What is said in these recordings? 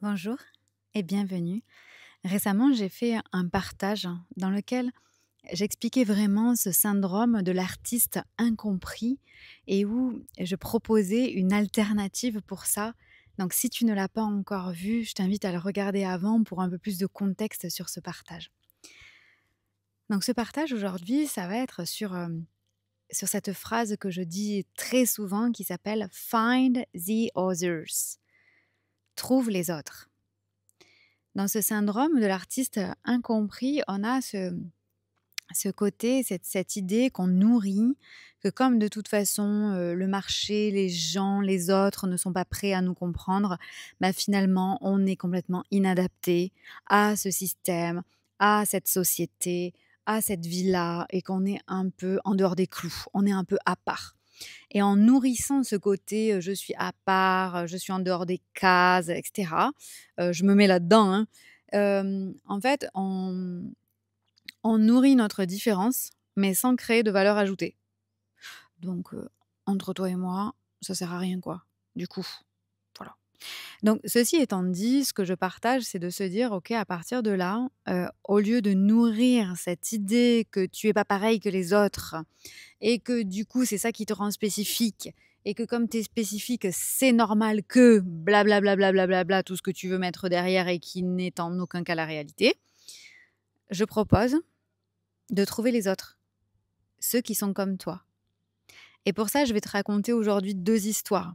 Bonjour et bienvenue. Récemment, j'ai fait un partage dans lequel j'expliquais vraiment ce syndrome de l'artiste incompris et où je proposais une alternative pour ça. Donc, si tu ne l'as pas encore vu, je t'invite à le regarder avant pour un peu plus de contexte sur ce partage. Donc, ce partage aujourd'hui, ça va être sur cette phrase que je dis très souvent qui s'appelle Find the others. Trouve les autres. Dans ce syndrome de l'artiste incompris, on a ce côté, cette idée qu'on nourrit, que comme de toute façon, le marché, les gens, les autres ne sont pas prêts à nous comprendre, bah, finalement, on est complètement inadapté à ce système, à cette société, à cette vie-là et qu'on est un peu en dehors des clous, on est un peu à part. Et en nourrissant ce côté, je suis à part, je suis en dehors des cases et cetera, je me mets là-dedans, hein. En fait, on nourrit notre différence, mais sans créer de valeur ajoutée. Donc, entre toi et moi, ça sert à rien, quoi, du coup, voilà. Donc ceci étant dit, ce que je partage, c'est de se dire: «OK, à partir de là, au lieu de nourrir cette idée que tu es pas pareil que les autres et que du coup, c'est ça qui te rend spécifique et que comme tu es spécifique, c'est normal que blablabla, tout ce que tu veux mettre derrière et qui n'est en aucun cas la réalité», je propose de trouver les autres, ceux qui sont comme toi. Et pour ça, je vais te raconter aujourd'hui 2 histoires.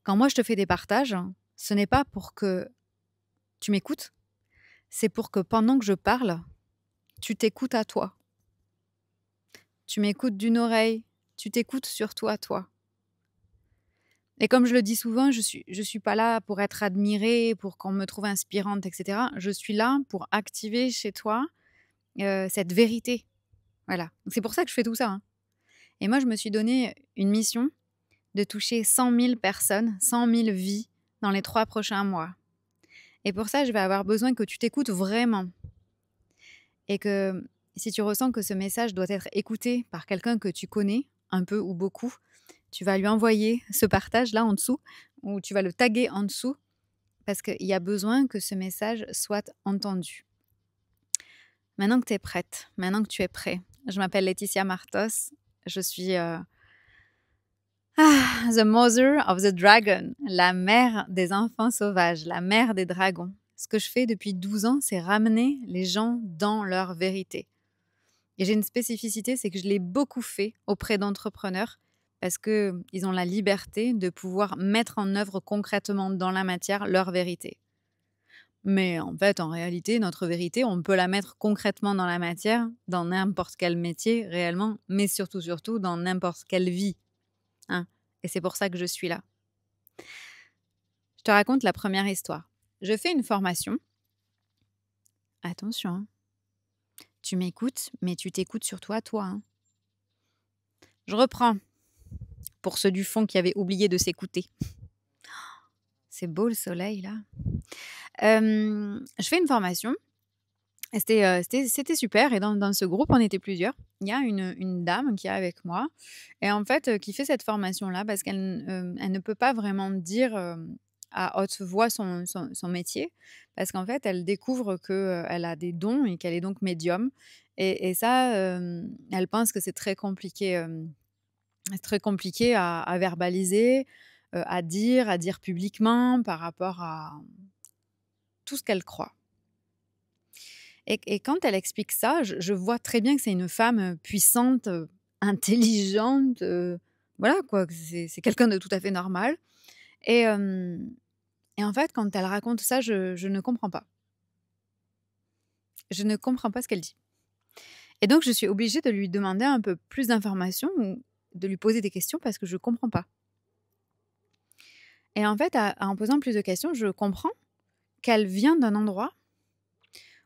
Quand moi je te fais des partages, ce n'est pas pour que tu m'écoutes, c'est pour que pendant que je parle, tu t'écoutes à toi. Tu m'écoutes d'une oreille, tu t'écoutes surtout à toi. Et comme je le dis souvent, je suis pas là pour être admirée, pour qu'on me trouve inspirante et cetera. Je suis là pour activer chez toi, cette vérité. Voilà. Donc c'est pour ça que je fais tout ça, hein. Et moi, je me suis donné une mission de toucher 100 000 personnes, 100 000 vies dans les 3 prochains mois. Et pour ça, je vais avoir besoin que tu t'écoutes vraiment et que si tu ressens que ce message doit être écouté par quelqu'un que tu connais, un peu ou beaucoup, tu vas lui envoyer ce partage-là en dessous ou tu vas le taguer en dessous parce qu'il y a besoin que ce message soit entendu. Maintenant que tu es prête, maintenant que tu es prêt, je m'appelle Laetitia Martos, je suis the mother of the dragon, la mère des enfants sauvages, la mère des dragons. Ce que je fais depuis 12 ans, c'est ramener les gens dans leur vérité. Et j'ai une spécificité, c'est que je l'ai beaucoup fait auprès d'entrepreneurs parce qu'ils ont la liberté de pouvoir mettre en œuvre concrètement dans la matière leur vérité. Mais en fait, en réalité, notre vérité, on peut la mettre concrètement dans la matière, dans n'importe quel métier réellement, mais surtout dans n'importe quelle vie, hein. Et c'est pour ça que je suis là. Je te raconte la première histoire. Je fais une formation. Attention, hein, tu m'écoutes, mais tu t'écoutes surtout à toi, hein. Je reprends pour ceux du fond qui avaient oublié de s'écouter. C'est beau le soleil là. Je fais une formation et c'était super et dans ce groupe, on était plusieurs. Il y a une dame qui est avec moi et en fait, qui fait cette formation-là parce elle ne peut pas vraiment dire, à haute voix son métier parce qu'en fait, elle découvre que, elle a des dons et qu'elle est donc médium et ça, elle pense que c'est très compliqué à verbaliser, à dire publiquement par rapport à tout ce qu'elle croit. Et quand elle explique ça, je vois très bien que c'est une femme, puissante, intelligente, voilà quoi, que c'est quelqu'un de tout à fait normal et hem et en fait, quand elle raconte ça, je ne comprends pas. Je ne comprends pas ce qu'elle dit et donc je suis obligée de lui demander un peu plus d'informations ou de lui poser des questions parce que je comprends pas et en fait, en posant plus de questions, je comprends qu'elle vient d'un endroit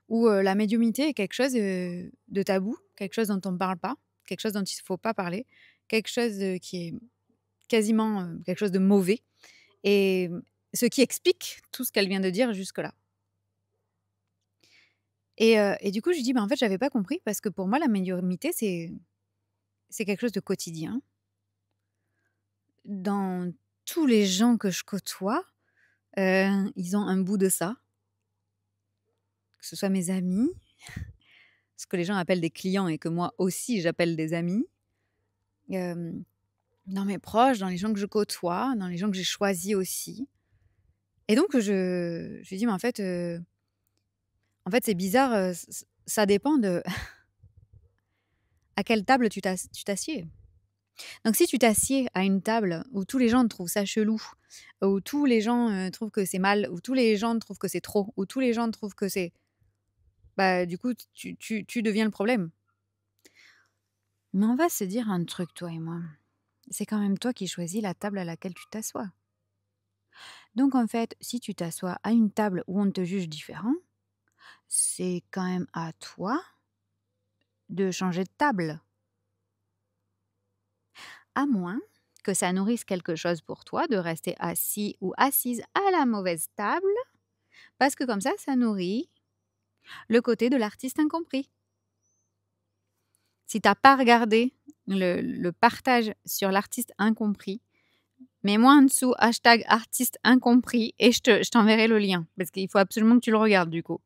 où, la médiumnité est quelque chose, de tabou, quelque chose dont on ne parle pas, quelque chose dont il ne faut pas parler, quelque chose, qui est quasiment, quelque chose de mauvais et ce qui explique tout ce qu'elle vient de dire jusque-là et du coup, je lui dis: «Bah, en fait, j'avais pas compris parce que pour moi, la médiumnité, c'est quelque chose de quotidien. Dans tous les gens que je côtoie, ils ont un bout de ça, que ce soit mes amis, ce que les gens appellent des clients et que moi aussi j'appelle des amis, hem, dans mes proches, dans les gens que je côtoie, dans les gens que j'ai choisis aussi. Et donc je lui dis: «Mais en fait, c'est bizarre, ça dépend de à quelle table tu t'assieds». Donc si tu t'assieds à une table où tous les gens trouvent ça chelou, où tous les gens, trouvent que c'est mal, où tous les gens trouvent que c'est trop, où tous les gens trouvent que c'est bah, du coup, tu deviens le problème. Mais on va se dire un truc, toi et moi. C'est quand même toi qui choisis la table à laquelle tu t'assois. Donc en fait, si tu t'assois à une table où on te juge différent, c'est quand même à toi de changer de table. À moins que ça nourrisse quelque chose pour toi de rester assis ou assise à la mauvaise table, parce que comme ça nourrit le côté de l'artiste incompris. Si t'as pas regardé le partage sur l'artiste incompris, mets-moi en dessous #artiste incompris et je t'enverrai le lien. Parce qu'il faut absolument que tu le regardes du coup.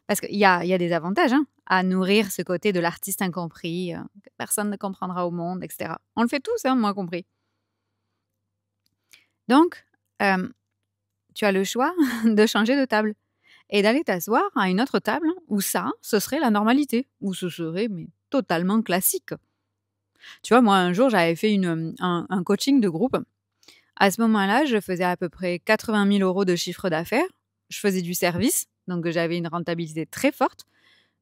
Parce qu'il y a des avantages à nourrir ce côté de l'artiste incompris, que personne ne comprendra au monde, etc. On le fait tous, moi compris. Donc, tu as le choix de changer de table et d'aller t'asseoir à une autre table où ça, ce serait la normalité, où ce serait mais totalement classique. Tu vois, moi, un jour, j'avais fait un coaching de groupe. À ce moment-là, je faisais à peu près 80 000 € de chiffre d'affaires. Je faisais du service, donc j'avais une rentabilité très forte.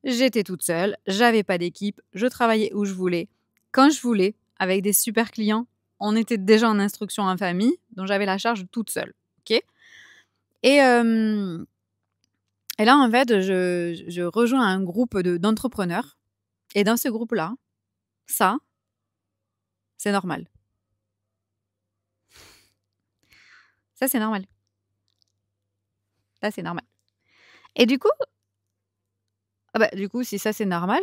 J'étais toute seule, j'avais pas d'équipe, je travaillais où je voulais, quand je voulais, avec des super clients. On était déjà en instruction en famille, dont j'avais la charge toute seule. Ok. Et là, en fait, je rejoins un groupe d'entrepreneurs. Et dans ce groupe-là, ça, c'est normal. Ça, c'est normal. Ça, c'est normal. Et du coup, si ça, c'est normal,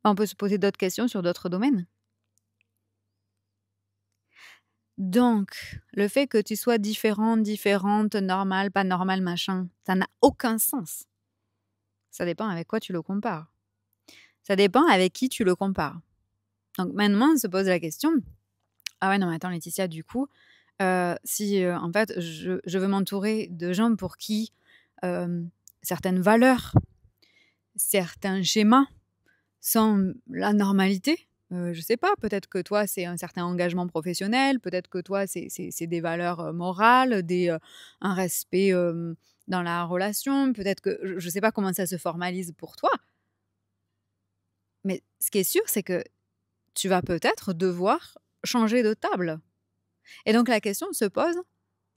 on peut se poser d'autres questions sur d'autres domaines. Donc, le fait que tu sois différente, normale, pas normale, machin, ça n'a aucun sens. Ça dépend avec quoi tu le compares. Ça dépend avec qui tu le compares. Donc maintenant, on se pose la question, ah ouais, non mais attends Laetitia, du coup, si en fait je veux m'entourer de gens pour qui certaines valeurs, certains schémas sont la normalité. Je sais pas, peut-être que toi, c'est un certain engagement professionnel, peut-être que toi, c'est des valeurs morales, un respect dans la relation, peut-être que je ne sais pas comment ça se formalise pour toi, mais ce qui est sûr, c'est que tu vas peut-être devoir changer de table. Et donc la question se pose,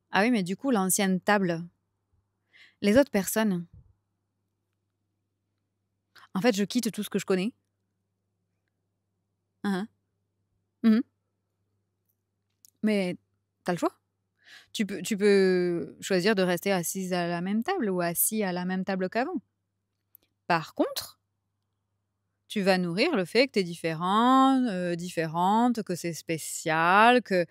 ah oui, mais du coup, l'ancienne table, les autres personnes, en fait, je quitte tout ce que je connais. Hein, mhm. Mais t'as le choix. Tu peux choisir de rester assise à la même table ou assis à la même table qu'avant. Par contre, tu vas nourrir le fait que tu es différent, différente, que c'est spécial, que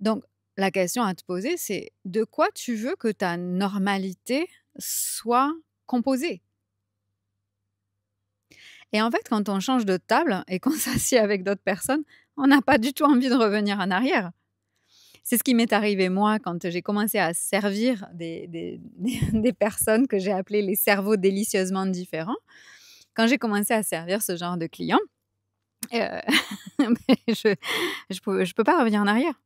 donc la question à te poser, c'est de quoi tu veux que ta normalité soit composée? Et en fait, quand on change de table et qu'on s'assied avec d'autres personnes, on n'a pas du tout envie de revenir en arrière. C'est ce qui m'est arrivé moi quand j'ai commencé à servir des personnes que j'ai appelées les cerveaux délicieusement différents. Quand j'ai commencé à servir ce genre de clients, je peux pas revenir en arrière.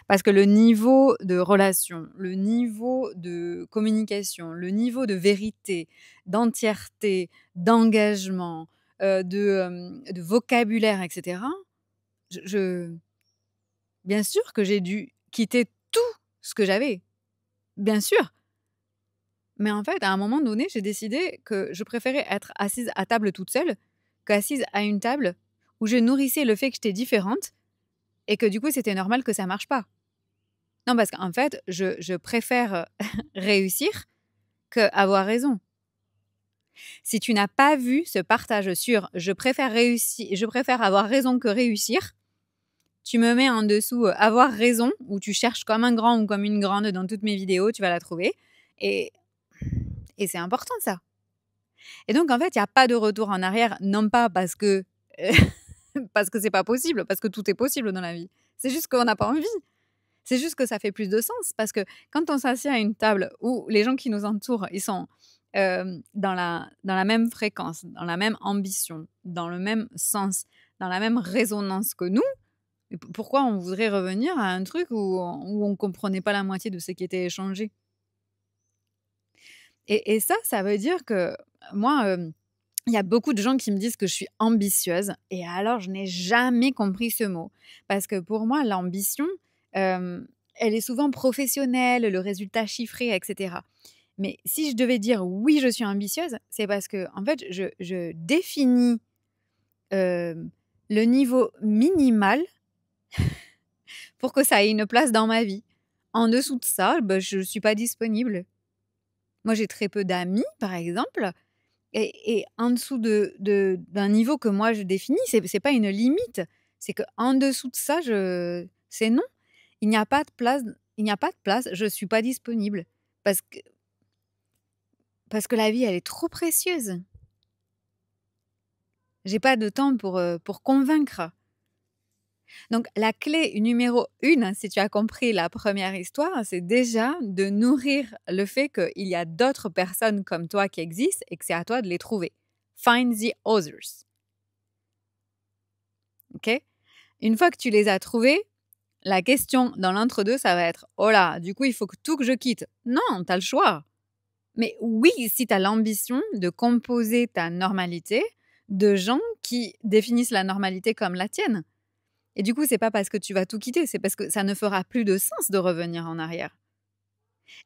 Parce que le niveau de relation, le niveau de communication, le niveau de vérité, d'entièreté, d'engagement, de vocabulaire, etc., bien sûr que j'ai dû quitter tout ce que j'avais. Bien sûr. Mais en fait, à un moment donné, j'ai décidé que je préférais être assise à table toute seule qu'assise à une table où je nourrissais le fait que j'étais différente et que du coup, c'était normal que ça marche pas. Non, parce qu'en fait, je préfère réussir qu'avoir raison. Si tu n'as pas vu ce partage sur je préfère avoir raison que réussir, tu me mets en dessous avoir raison, où tu cherches comme un grand ou comme une grande dans toutes mes vidéos, tu vas la trouver. Et, et c'est important ça. Et donc, en fait, il y a pas de retour en arrière, non pas parce que, parce que c'est pas possible, parce que tout est possible dans la vie. C'est juste qu'on n'a pas envie. C'est juste que ça fait plus de sens parce que quand on s'assied à une table où les gens qui nous entourent, ils sont, dans la même fréquence, dans la même ambition, dans le même sens, dans la même résonance que nous, mais pourquoi on voudrait revenir à un truc où on comprenait pas la moitié de ce qui était échangé? Et ça veut dire que moi, il y a beaucoup de gens qui me disent que je suis ambitieuse et alors je n'ai jamais compris ce mot. Parce que pour moi, l'ambition, elle est souvent professionnelle, le résultat chiffré, et cetera. Mais si je devais dire: «Oui, je suis ambitieuse», c'est parce que en fait, je définis, hem, le niveau minimal pour que ça ait une place dans ma vie. En dessous de ça, bah, je ne suis pas disponible. Moi, j'ai très peu d'amis, par exemple. Et en dessous d'un niveau que moi je définis, c'est pas une limite. C'est qu'en dessous de ça, c'est non. Il n'y a pas de place, il n'y a pas de place, je suis pas disponible. Parce que, parce que la vie, elle est trop précieuse. J'ai pas de temps pour convaincre. Donc, la clé numéro 1, si tu as compris la première histoire, c'est déjà de nourrir le fait qu'il y a d'autres personnes comme toi qui existent et que c'est à toi de les trouver. Find the others. OK? Une fois que tu les as trouvés, la question dans l'entre-deux, ça va être: «Oh là, du coup, il faut que tout que je quitte». Non, tu as le choix. Mais oui, si tu as l'ambition de composer ta normalité de gens qui définissent la normalité comme la tienne. Et du coup, c'est pas parce que tu vas tout quitter, c'est parce que ça ne fera plus de sens de revenir en arrière.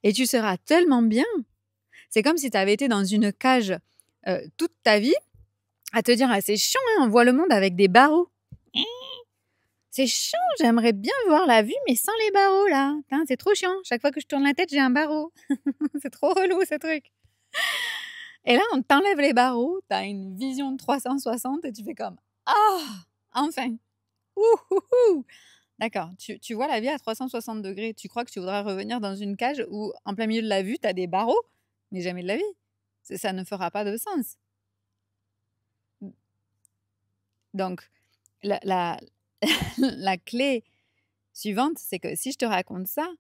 Et tu seras tellement bien. C'est comme si tu avais été dans une cage, toute ta vie à te dire: «Ah, c'est chiant, hein, on voit le monde avec des barreaux». C'est chiant, j'aimerais bien voir la vue, mais sans les barreaux là. Hein, c'est trop chiant. Chaque fois que je tourne la tête, j'ai un barreau. C'est trop relou ce truc. Et là, on t'enlève les barreaux, tu as une vision de 360 et tu fais comme: «Ah! Enfin! Ouhouhou!» D'accord, tu vois la vie à 360 degrés. Tu crois que tu voudras revenir dans une cage où, en plein milieu de la vue, tu as des barreaux? Mais jamais de la vie. Ça ne fera pas de sens. Donc, la la clé suivante, c'est que si je te raconte ça,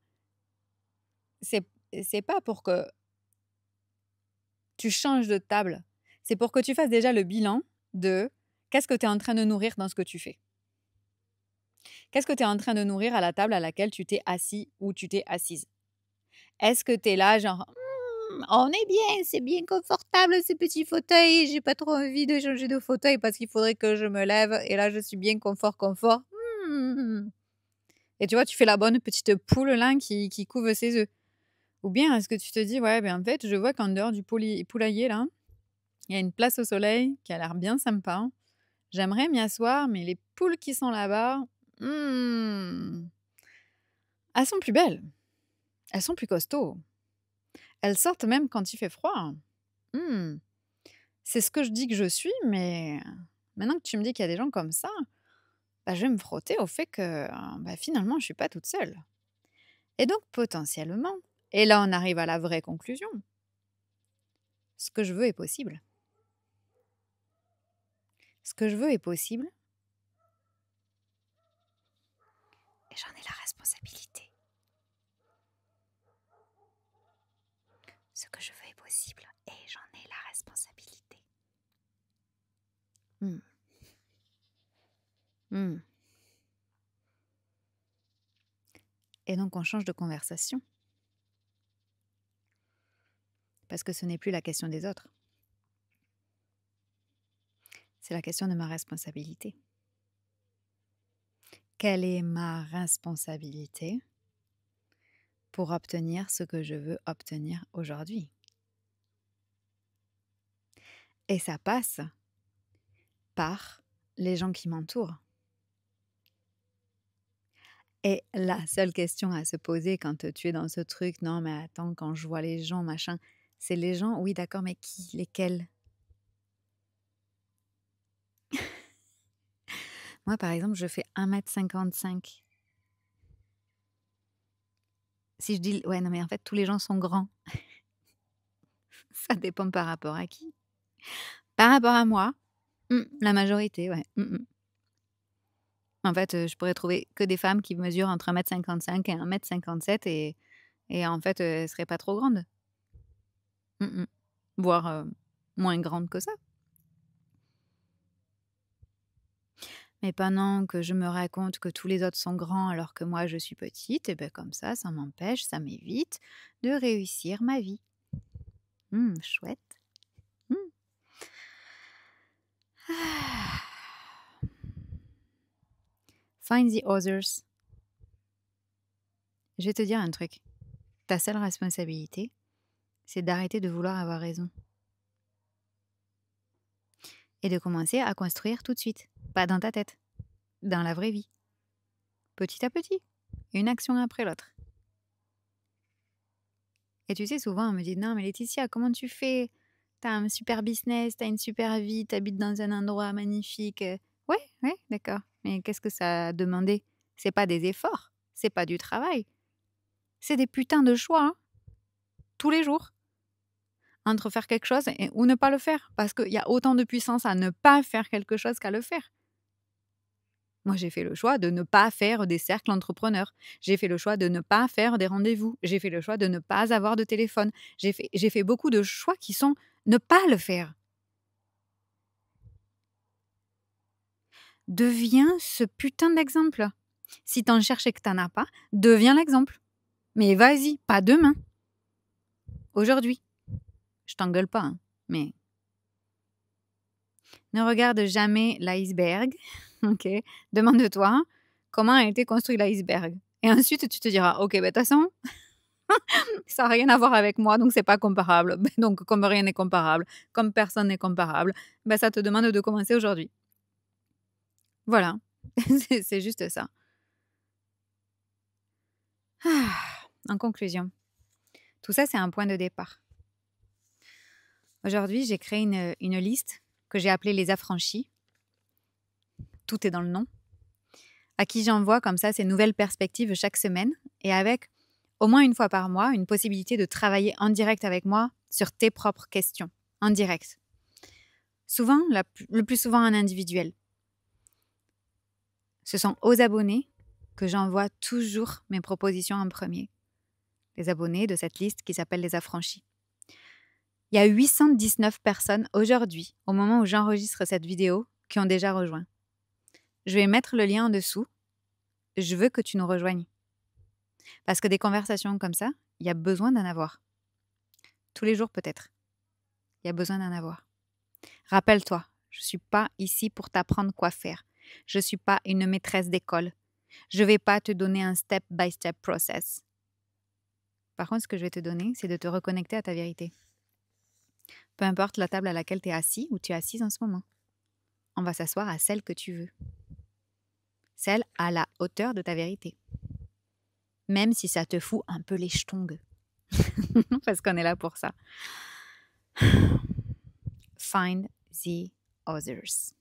c'est c'est pas pour que tu changes de table. C'est pour que tu fasses déjà le bilan de qu'est-ce que tu es en train de nourrir dans ce que tu fais. Qu'est-ce que tu es en train de nourrir à la table à laquelle tu t'es assis ou tu t'es assise? Est-ce que tu es là genre: On est bien, c'est bien confortable ces petits fauteuils, j'ai pas trop envie de changer de fauteuil parce qu'il faudrait que je me lève et là je suis bien confort. Mmh». Et tu vois, tu fais la bonne petite poule là qui couve ses œufs. Ou bien est-ce que tu te dis: «Ouais, ben, en fait, je vois qu'en dehors du poulailler là, il y a une place au soleil qui a l'air bien sympa. J'aimerais m'y asseoir, mais les poules qui sont là-bas, mmh, elles sont plus belles, elles sont plus costauds, elles sortent même quand il fait froid. Mmh, c'est ce que je dis que je suis, mais maintenant que tu me dis qu'il y a des gens comme ça, bah, je vais me frotter au fait que, bah, finalement, je suis pas toute seule». Et donc potentiellement, et là on arrive à la vraie conclusion, ce que je veux est possible. Ce que je veux est possible et j'en ai la responsabilité. Ce que je veux est possible et j'en ai la responsabilité. Mmh. Mmh. Et donc on change de conversation parce que ce n'est plus la question des autres, c'est la question de ma responsabilité. Quelle est ma responsabilité pour obtenir ce que je veux obtenir aujourd'hui? Et ça passe par les gens qui m'entourent. Et la seule question à se poser quand tu es dans ce truc: «Non mais attends, quand je vois les gens, machin», c'est les gens, oui d'accord, mais qui? Lesquels? Moi, par exemple, je fais 1,55 m. Si je dis... Ouais, non, mais en fait, tous les gens sont grands. Ça dépend par rapport à qui. Par rapport à moi, la majorité, ouais. En fait, je pourrais trouver que des femmes qui mesurent entre 1,55 m et 1,57 m et en fait, elles seraient pas trop grandes. Voire moins grandes que ça. Mais pendant que je me raconte que tous les autres sont grands alors que moi je suis petite, et ben comme ça m'empêche, ça m'évite de réussir ma vie. Chouette. Find the others. Je vais te dire un truc. Ta seule responsabilité, c'est d'arrêter de vouloir avoir raison. Et de commencer à construire tout de suite. Pas dans ta tête. Dans la vraie vie. Petit à petit. Une action après l'autre. Et tu sais, souvent, on me dit « Non, mais Laetitia, comment tu fais? T'as un super business, t'as une super vie, t'habites dans un endroit magnifique. » Ouais, d'accord. Mais qu'est-ce que ça a demandé? C'est pas des efforts, c'est pas du travail. C'est des putains de choix, hein, tous les jours. Entre faire quelque chose ou ne pas le faire. Parce qu'il y a autant de puissance à ne pas faire quelque chose qu'à le faire. Moi, j'ai fait le choix de ne pas faire des cercles entrepreneurs. J'ai fait le choix de ne pas faire des rendez-vous. J'ai fait le choix de ne pas avoir de téléphone. J'ai fait beaucoup de choix qui sont ne pas le faire. Deviens ce putain d'exemple. Si t'en cherches et que t'en as pas, deviens l'exemple. Mais vas-y, pas demain. Aujourd'hui. Je t'engueule pas, hein, mais... Ne regarde jamais l'iceberg, ok? Demande-toi comment a été construit l'iceberg. Et ensuite, tu te diras, ok, de toute façon, ça n'a rien à voir avec moi, donc c'est pas comparable. Donc, comme rien n'est comparable, comme personne n'est comparable, ça te demande de commencer aujourd'hui. Voilà, c'est juste ça. En conclusion, tout ça, c'est un point de départ. Aujourd'hui, j'ai créé une liste que j'ai appelée les affranchis. Tout est dans le nom. À qui j'envoie comme ça ces nouvelles perspectives chaque semaine et avec au moins une fois par mois une possibilité de travailler en direct avec moi sur tes propres questions, en direct. Souvent, le plus souvent en individuel. Ce sont aux abonnés que j'envoie toujours mes propositions en premier. Les abonnés de cette liste qui s'appelle les affranchis. Il y a 819 personnes aujourd'hui, au moment où j'enregistre cette vidéo, qui ont déjà rejoint. Je vais mettre le lien en dessous. Je veux que tu nous rejoignes. Parce que des conversations comme ça, il y a besoin d'en avoir. Tous les jours peut-être. Il y a besoin d'en avoir. Rappelle-toi, je ne suis pas ici pour t'apprendre quoi faire. Je ne suis pas une maîtresse d'école. Je ne vais pas te donner un step-by-step process. Par contre, ce que je vais te donner, c'est de te reconnecter à ta vérité. Peu importe la table à laquelle tu es assis ou tu es assise en ce moment. On va s'asseoir à celle que tu veux. Celle à la hauteur de ta vérité. Même si ça te fout un peu les ch'tongues. Parce qu'on est là pour ça. Find the others.